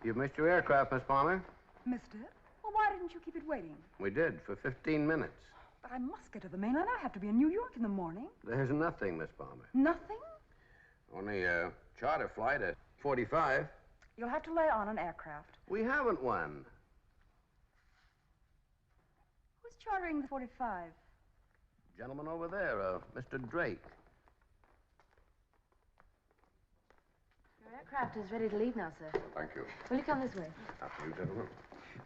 You've missed your aircraft, Miss Palmer. Missed it? Well, why didn't you keep it waiting? We did, for 15 minutes. But I must get to the mainland. I have to be in New York in the morning. There's nothing, Miss Palmer. Nothing? Only a charter flight at 45. You'll have to lay on an aircraft. We haven't one. Who's chartering the 45? Gentleman over there, Mr. Drake. Your aircraft is ready to leave now, sir. Thank you. Will you come this way? After you, gentlemen.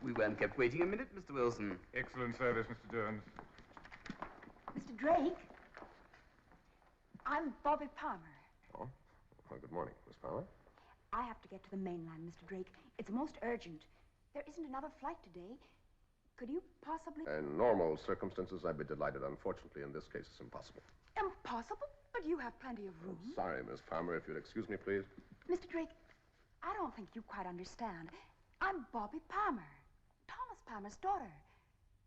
We weren't kept waiting a minute, Mr. Wilson. Excellent service, Mr. Jones. Mr. Drake? I'm Bobby Palmer. Oh? Well, good morning, Miss Palmer. I have to get to the mainland, Mr. Drake. It's most urgent. There isn't another flight today. Could you possibly... In normal circumstances, I'd be delighted. Unfortunately, in this case, it's impossible. Impossible? But you have plenty of room. Sorry, Miss Palmer. If you'll excuse me, please. Mr. Drake, I don't think you quite understand. I'm Bobby Palmer, Thomas Palmer's daughter.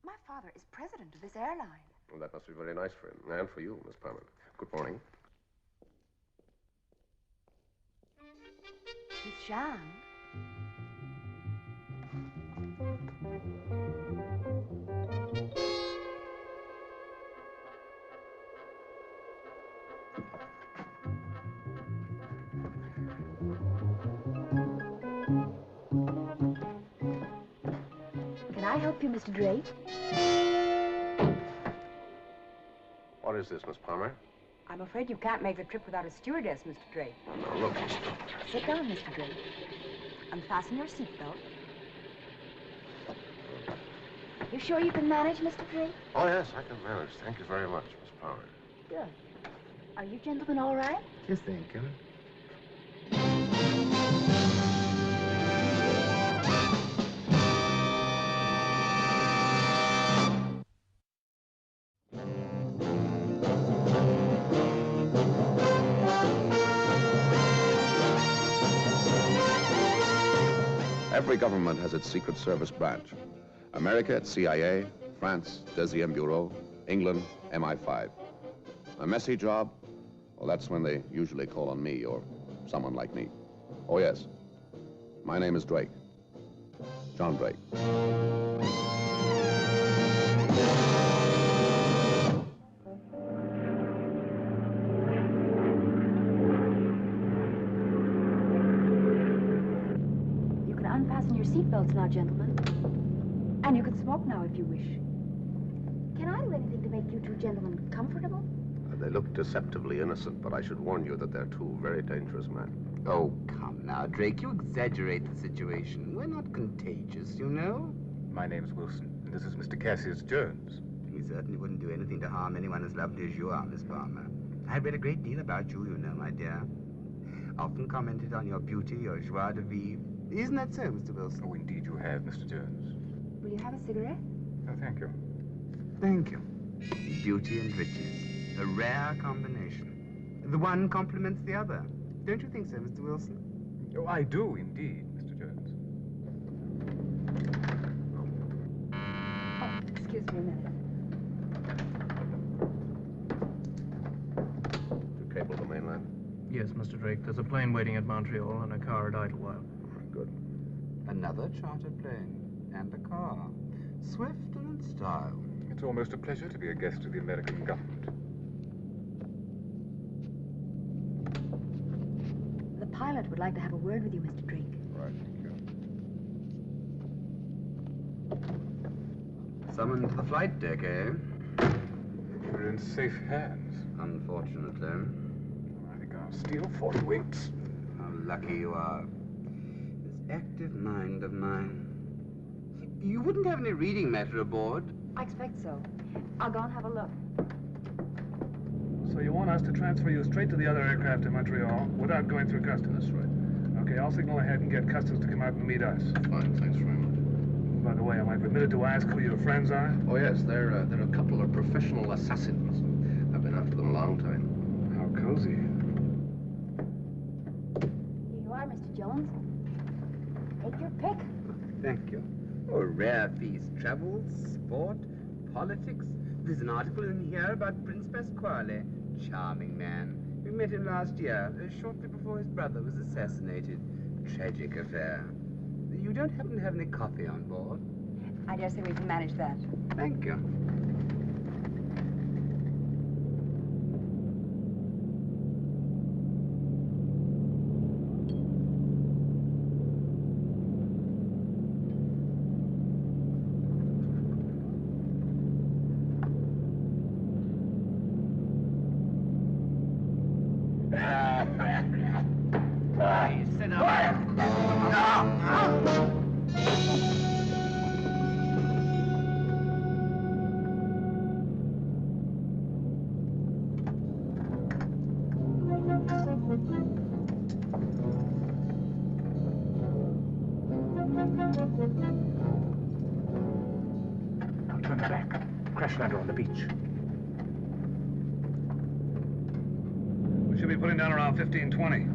My father is president of this airline. Well, that must be very nice for him. And for you, Miss Palmer. Good morning. Miss Jean. Can I help you, Mr. Drake? What is this, Miss Palmer? I'm afraid you can't make the trip without a stewardess, Mr. Drake. Now, look, Miss... Sit down, Mr. Drake. Unfasten your seatbelt. You sure you can manage, Mr. Drake? Oh, yes, I can manage. Thank you very much, Miss Palmer. Good. Are you gentlemen all right? Yes, thank you. Every government has its Secret Service branch. America, its CIA, France, Deuxième Bureau, England, MI5. A messy job? Well, that's when they usually call on me or someone like me. Oh, yes. My name is Drake. John Drake. Unfasten your seatbelts now, gentlemen. And you can smoke now if you wish. Can I do anything to make you two gentlemen comfortable? They look deceptively innocent, but I should warn you that they're two very dangerous men. Oh, come now, Drake. You exaggerate the situation. We're not contagious, you know. My name's Wilson, and this is Mr. Cassius Jones. He certainly wouldn't do anything to harm anyone as lovely as you are, Miss Palmer. I've read a great deal about you, you know, my dear. Often commented on your beauty, your joie de vivre. Isn't that so, Mr. Wilson? Oh, indeed you have, Mr. Jones. Will you have a cigarette? Oh, thank you. Thank you. Beauty and riches. A rare combination. The one complements the other. Don't you think so, Mr. Wilson? Oh, I do, indeed, Mr. Jones. Oh, excuse me a minute. To cable the mainland? Yes, Mr. Drake. There's a plane waiting at Montreal and a car at Idlewild. Good. Another charter plane. And a car. Swift and in style. It's almost a pleasure to be a guest of the American government. The pilot would like to have a word with you, Mr. Drake. Right, thank you. Summoned to the flight deck, eh? We're in safe hands. Unfortunately. I think I'll steal 40 winks. How lucky you are. This active mind of mine. You wouldn't have any reading matter aboard? I expect so. I'll go and have a look. So you want us to transfer you straight to the other aircraft in Montreal without going through customs? That's right. Okay, I'll signal ahead and get customs to come out and meet us. Fine, thanks very much. By the way, am I permitted to ask who your friends are? Oh, yes, they're a couple of professional assassins. I've been after them a long time. How cozy. Here you are, Mr. Jones. Take your pick. Thank you. Oh, rare feast. Travel, sport, politics. There's an article in here about Prince Pasquale. Charming man. We met him last year, shortly before his brother was assassinated. Tragic affair. You don't happen to have any coffee on board? I dare say we can manage that. Thank you. Sit down. Now turn back. Crash lander on the beach. We should be putting down around 15:20.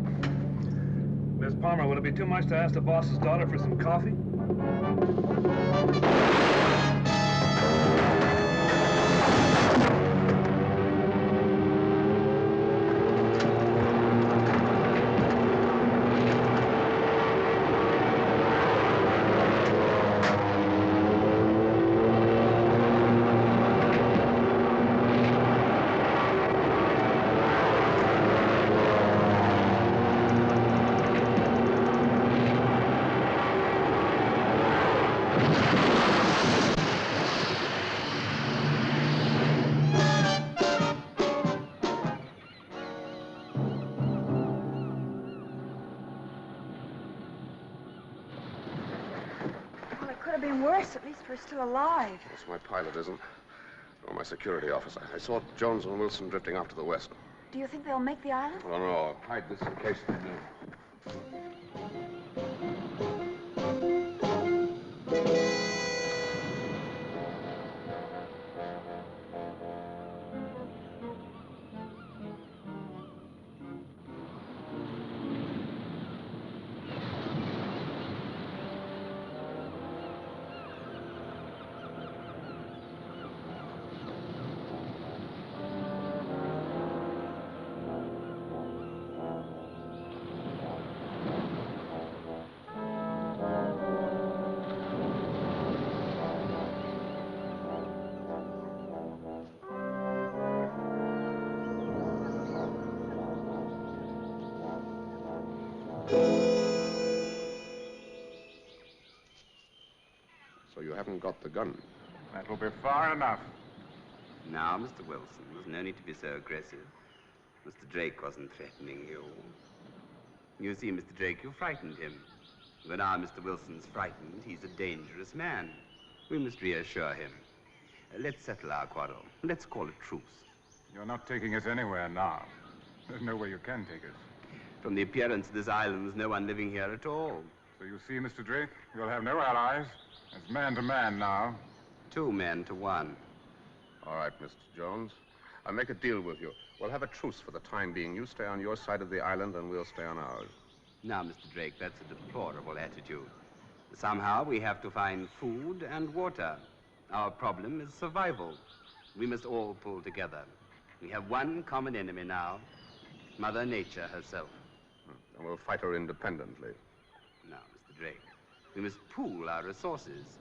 Miss Palmer, would it be too much to ask the boss's daughter for some coffee? Well, it could have been worse. At least we're still alive. Yes, my pilot isn't. Or my security officer. I saw Jones and Wilson drifting off to the west. Do you think they'll make the island? Oh, no. I'll hide this in case they do. So you haven't got the gun? That will be far enough. Now, Mr. Wilson, there's no need to be so aggressive. Mr. Drake wasn't threatening you. You see, Mr. Drake, you frightened him. When now Mr. Wilson's frightened, he's a dangerous man. We must reassure him. Let's settle our quarrel. Let's call it truce. You're not taking us anywhere now. There's no way you can take us. From the appearance of this island, there's no one living here at all. So you see, Mr. Drake, you'll have no allies. It's man to man now. 2 men to 1. All right, Mr. Jones. I'll make a deal with you. We'll have a truce for the time being. You stay on your side of the island, and we'll stay on ours. Now, Mr. Drake, that's a deplorable attitude. Somehow we have to find food and water. Our problem is survival. We must all pull together. We have one common enemy now, Mother Nature herself. And we'll fight her independently. Now, Mr. Drake, we must pool our resources.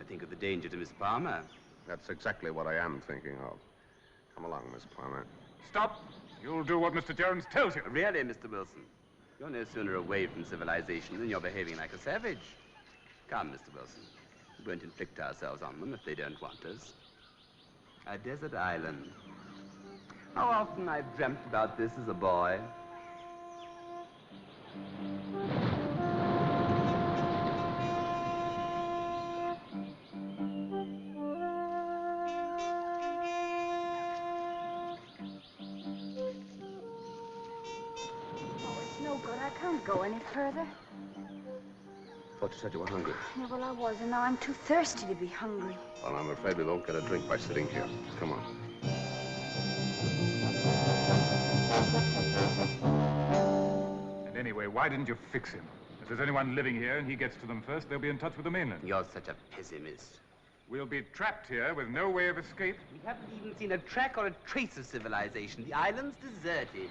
I think of the danger to Miss Palmer. That's exactly what I am thinking of. Come along, Miss Palmer. Stop! You'll do what Mr. Jones tells you. Really, Mr. Wilson? You're no sooner away from civilization than you're behaving like a savage. Come, Mr. Wilson. We won't inflict ourselves on them if they don't want us. A desert island. How often I've dreamt about this as a boy. No good. I can't go any further. Thought you said you were hungry. Yeah, well, I was, and now I'm too thirsty to be hungry. Well, I'm afraid we won't get a drink by sitting here. Come on. And anyway, why didn't you fix him? If there's anyone living here and he gets to them first, they'll be in touch with the mainland. You're such a pessimist. We'll be trapped here with no way of escape. We haven't even seen a track or a trace of civilization. The island's deserted.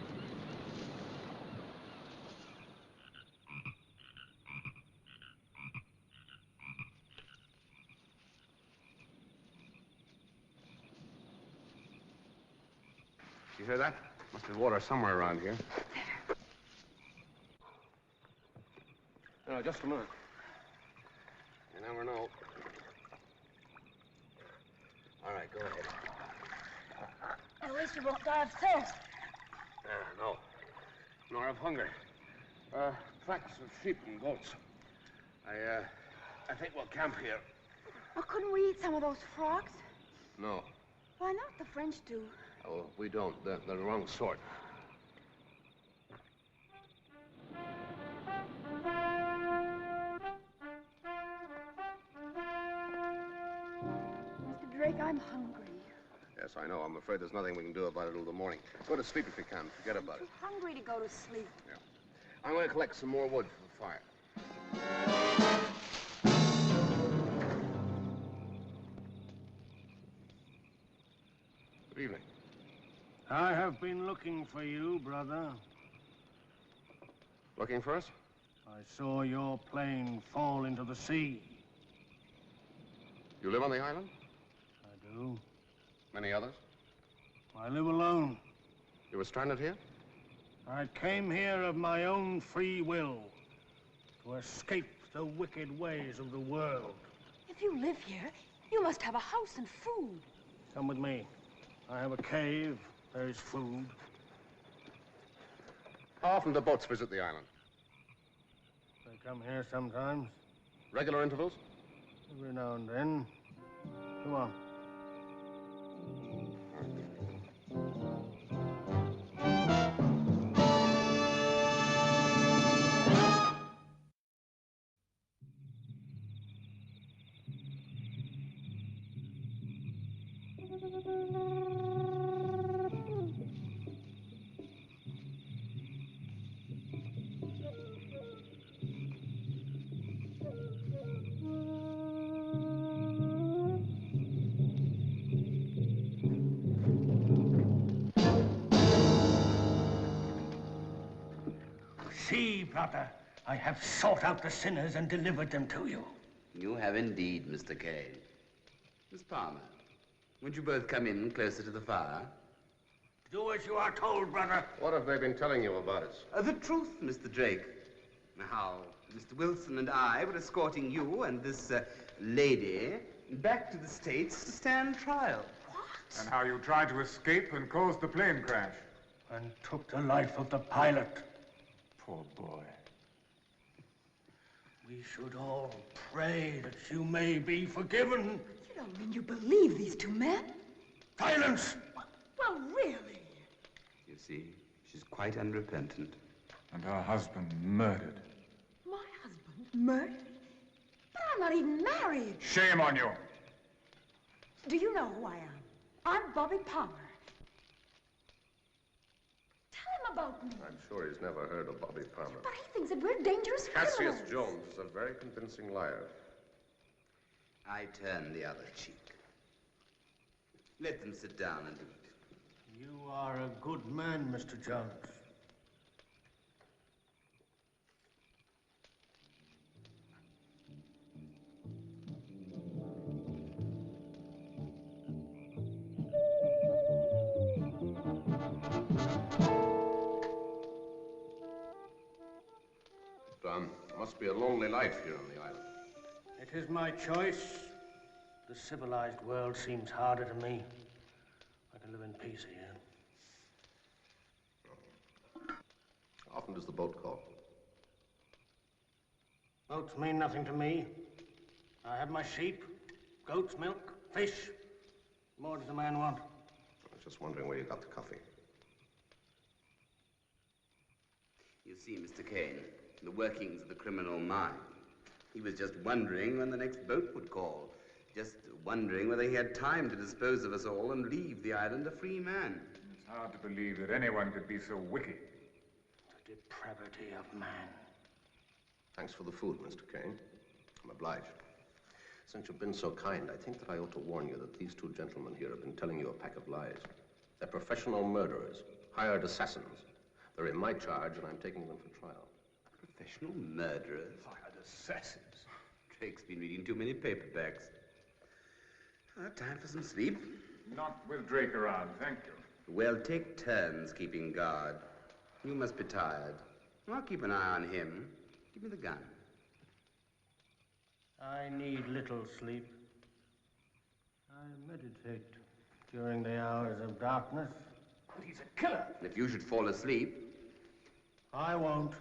You hear that? Must be water somewhere around here. No, just a minute. You never know. All right, go ahead. At least you won't die of thirst. No. Nor of hunger. Tracks of sheep and goats. I think we'll camp here. Oh, couldn't we eat some of those frogs? No. Why not? The French do. Oh, we don't. They're the wrong sort. Mr. Drake, I'm hungry. Yes, I know. I'm afraid there's nothing we can do about it till the morning. Go to sleep if you can. Forget about I'm it. too hungry to go to sleep. Yeah. I'm going to collect some more wood for the fire. Good evening. I have been looking for you, brother. Looking for us? I saw your plane fall into the sea. You live on the island? I do. Many others? I live alone. You were stranded here? I came here of my own free will to escape the wicked ways of the world. If you live here, you must have a house and food. Come with me. I have a cave. There is food. How often do boats visit the island? They come here sometimes. Regular intervals? Every now and then. Come on. See, brother, I have sought out the sinners and delivered them to you. You have indeed, Mr. Kane. Miss Palmer, would you both come in closer to the fire? Do as you are told, brother. What have they been telling you about us? The truth, Mr. Drake. How Mr. Wilson and I were escorting you and this lady back to the States to stand trial. And how you tried to escape and caused the plane crash. And took the life of the pilot. Poor boy. We should all pray that you may be forgiven. You don't mean you believe these two men? Silence! Well, really? You see, she's quite unrepentant. And her husband murdered. My husband murdered? But I'm not even married. Shame on you! Do you know who I am? I'm Bobby Palmer. Tell him about me. I'm sure he's never heard of Bobby Palmer. But he thinks that we're dangerous Cassius criminals. Jones is a very convincing liar. I turn the other cheek. Let them sit down and eat. You are a good man, Mr. Jones. Must be a lonely life here on the island. It is my choice. The civilized world seems harder to me. I can live in peace here. How often does the boat call? Boats mean nothing to me. I have my sheep, goats, milk, fish. What more does a man want? I was just wondering where you got the coffee. You see, Mr. Kane, the workings of the criminal mind. He was just wondering when the next boat would call. Just wondering whether he had time to dispose of us all and leave the island a free man. It's hard to believe that anyone could be so wicked. The depravity of man. Thanks for the food, Mr. Kane. I'm obliged. Since you've been so kind, I think that I ought to warn you that these two gentlemen here have been telling you a pack of lies. They're professional murderers, hired assassins. They're in my charge, and I'm taking them for trial. Professional murderers? Hired assassins. Drake's been reading too many paperbacks. Time for some sleep. Not with Drake around, thank you. We'll take turns keeping guard. You must be tired. I'll keep an eye on him. Give me the gun. I need little sleep. I meditate during the hours of darkness. But he's a killer. If you should fall asleep, I won't.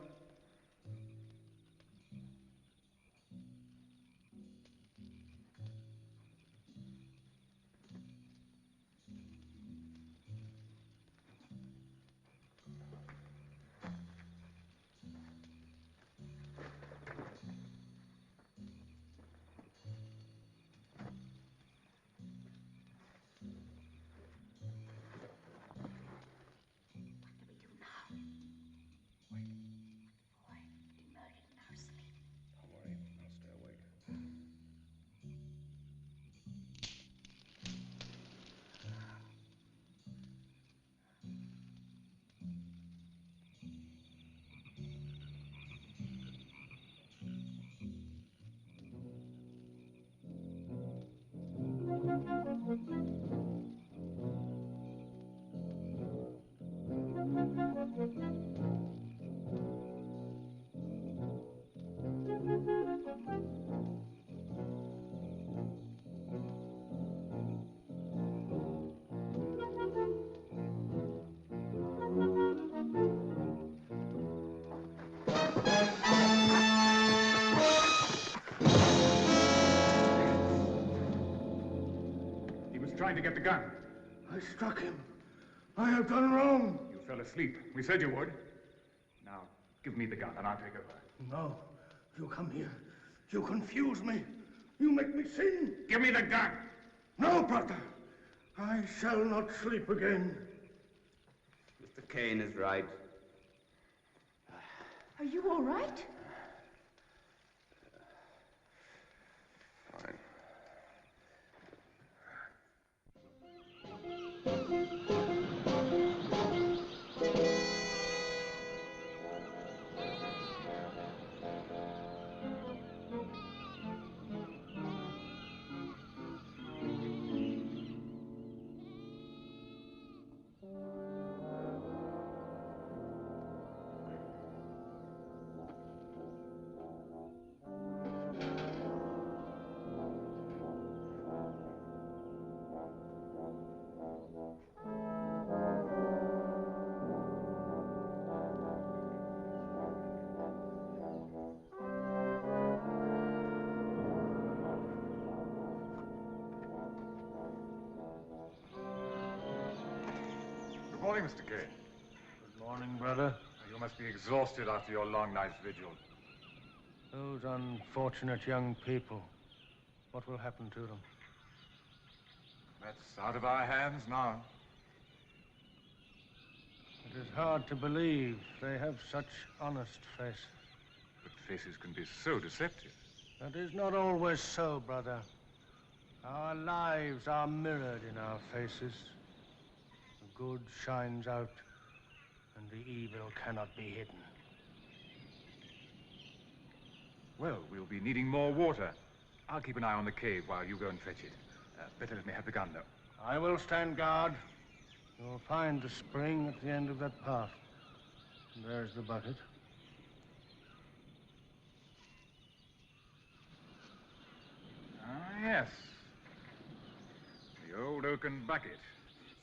Trying to get the gun. I struck him. I have done wrong. You fell asleep. We said you would. Now, give me the gun and I'll take over. No. You come here. You confuse me. You make me sin. Give me the gun! No, brother. I shall not sleep again. Mr. Kane is right. Are you all right? Fine. Good morning, Mr. Kane. Good morning, brother. You must be exhausted after your long night's vigil. Those unfortunate young people. What will happen to them? That's out of our hands now. It is hard to believe they have such honest faces. But faces can be so deceptive. That is not always so, brother. Our lives are mirrored in our faces. The good shines out, and the evil cannot be hidden. Well, we'll be needing more water. I'll keep an eye on the cave while you go and fetch it. Better let me have the gun, though. I will stand guard. You'll find the spring at the end of that path. And there's the bucket. Ah, yes. The old oaken bucket.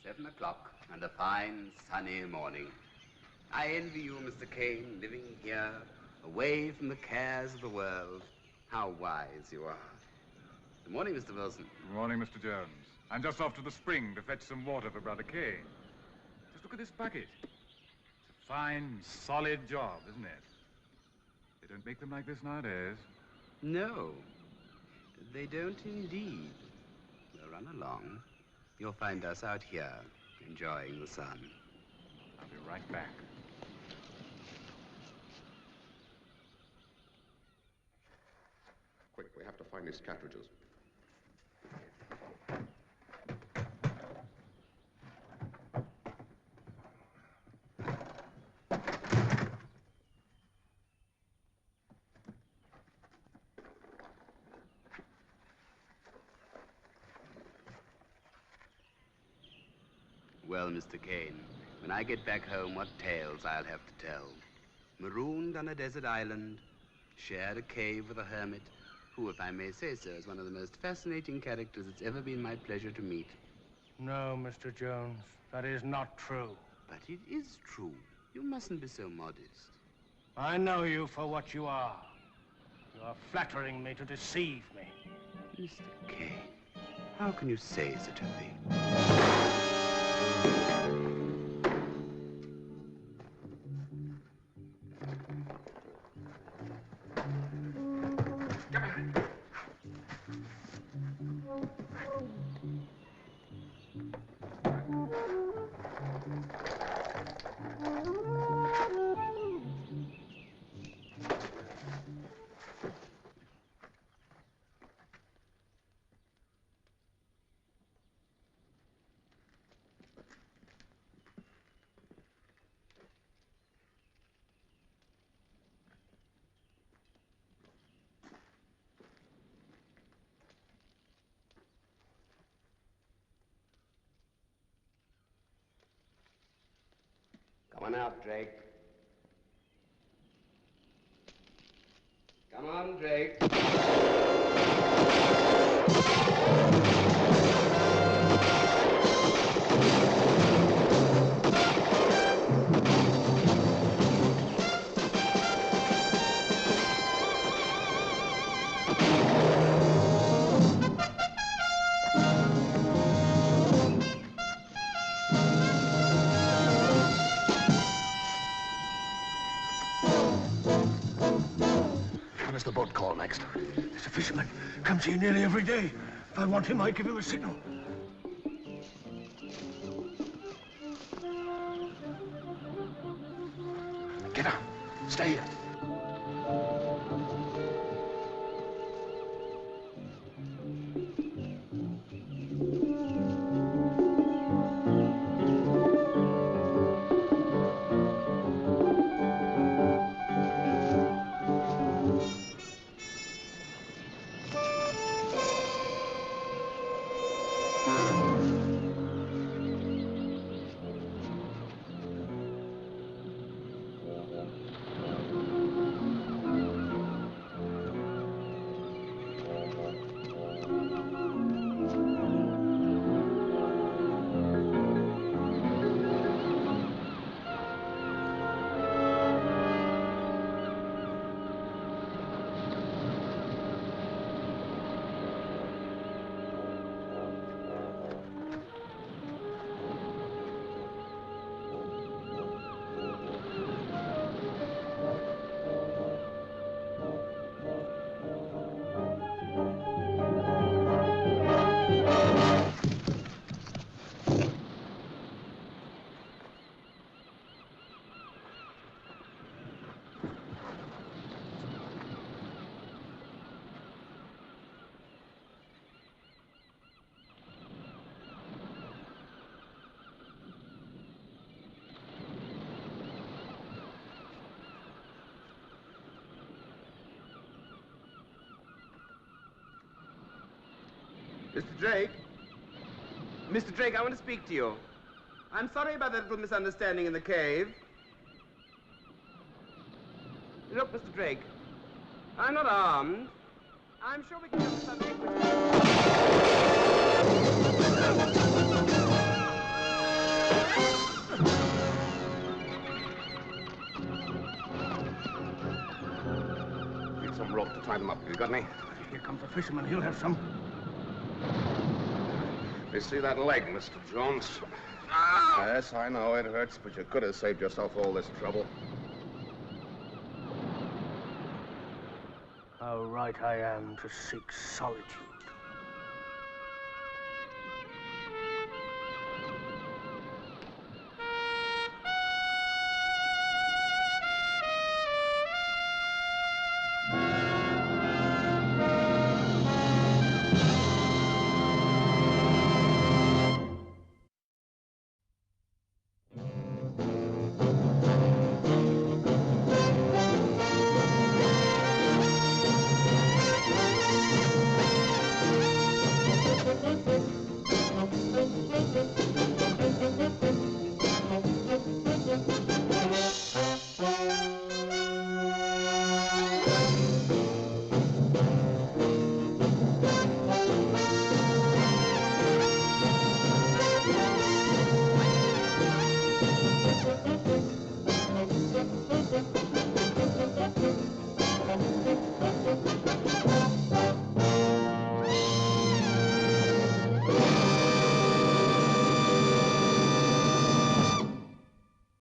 7 o'clock and a fine sunny morning. I envy you, Mr. Kane, living here, away from the cares of the world. How wise you are. Good morning, Mr. Wilson. Good morning, Mr. Jones. I'm just off to the spring to fetch some water for Brother Kane. Just look at this bucket. It's a fine, solid job, isn't it? They don't make them like this nowadays. No, they don't indeed. Well, run along. You'll find us out here, enjoying the sun. I'll be right back. Quick, we have to find these cartridges. Well, Mr. Kane, when I get back home, what tales I'll have to tell. Marooned on a desert island, shared a cave with a hermit, who, if I may say so, is one of the most fascinating characters it's ever been my pleasure to meet. No, Mr. Jones, that is not true. But it is true. You mustn't be so modest. I know you for what you are. You are flattering me to deceive me. Mr. Kane, how can you say such a thing? Come on out, Drake. Come on, Drake. What does the boat call next? There's a fisherman. Comes here nearly every day. If I want him, I give him a signal. Get out. Stay here. Mr. Drake? Mr. Drake, I want to speak to you. I'm sorry about that little misunderstanding in the cave. Look, Mr. Drake, I'm not armed. I'm sure we can have some Need some rope to tie them up. You got any? Here comes the fisherman. He'll have some. You see that leg, Mr. Jones? Yes, I know it hurts, but you could have saved yourself all this trouble. How right I am to seek solitude.